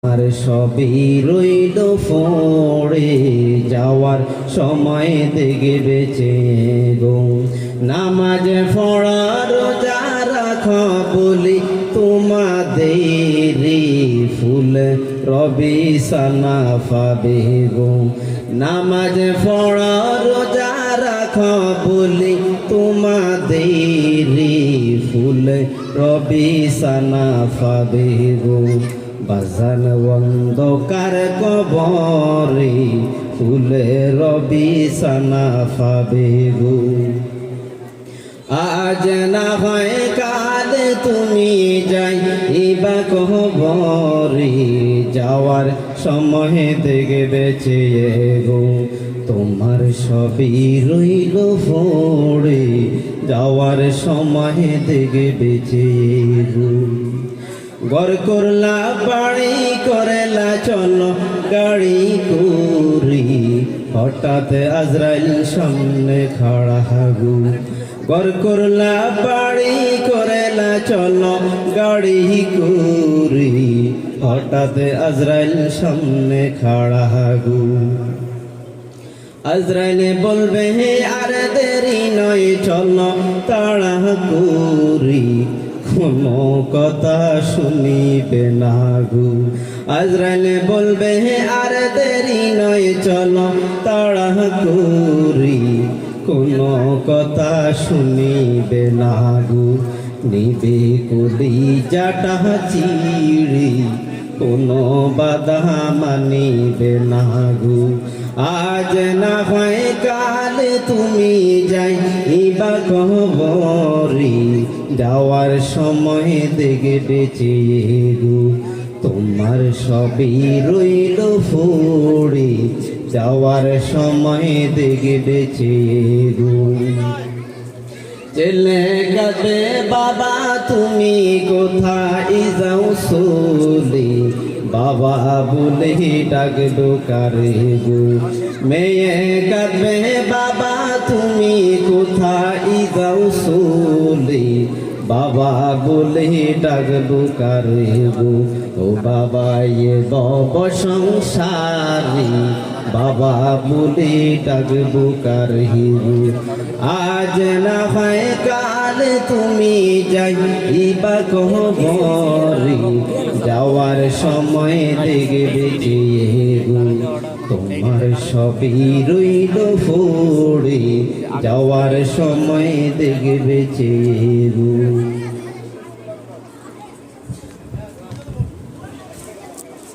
আর সবই রইল পড়ে যাওয়ার সময় দেখে বেঁচে গো। নামাজ পড়া রোজা রাখা বলি তোমাদের ফুল রবি সানা পাবে গো। নামাজ পড়া রোজা রাখা বলি তোমাদের ফুল রবি সানা পাবে গো। বাজান অন্ধকার কবরে ফুলে রবি সানা পাবে গো। আজ না হয় কাল তুমি যাইবা কবরে যাওয়ার সময় দেখে বেঁচে গো। তোমার সবই রইল পড়ে যাওয়ার সময় দেখে বেঁচে গো। ঘর করলা বাড়ি করেলা চলো গাড়ি করি হঠাৎ আজরাইল সামনে খাড়া গো। ঘর করলা বাড়ি করেলা চলো গাড়ি করি হঠাৎ আজরাইল সামনে খাড়া গো। আজরাইলে বলবে হে আর দেরি নয় চলো তাড়া করি কোনো কথা শুনিবে না গো। আজরাইলে বলবে হে আর দেরি নয় চলো তাড়া করি কোনো কথা শুনিবে না গো। নিবে কলি জাটা চিড়ি কোনো বাধা মানিবে না গো। আজ না হয় কাল তুমি যাইবা কবরে যাওয়ার সময় দেখে বেঁচে গো। তোমার সবই রইল পড়ে যাওয়ার সময় দেখে বেঁচে গো। ছেলে কাঁদে বাবা তুমি কোথায় যাও চলে বাবা বলে ডাকবো কারে গো। মেয়ে কাঁদবে বাবা তুমি কোথায় যাও চলে বাবা বলে ডাকবো কারে গো। ও বাবা এ বব সংসারে বাবা বলে ডাকবো কারে গো। আজ না হয় কাল তুমি যাইবা কবরে যাওয়ার সময় দেখে বেঁচে গো। তোমার সবই রইল পড়ে যাওয়ার সময় দেখে বেঁচে গো।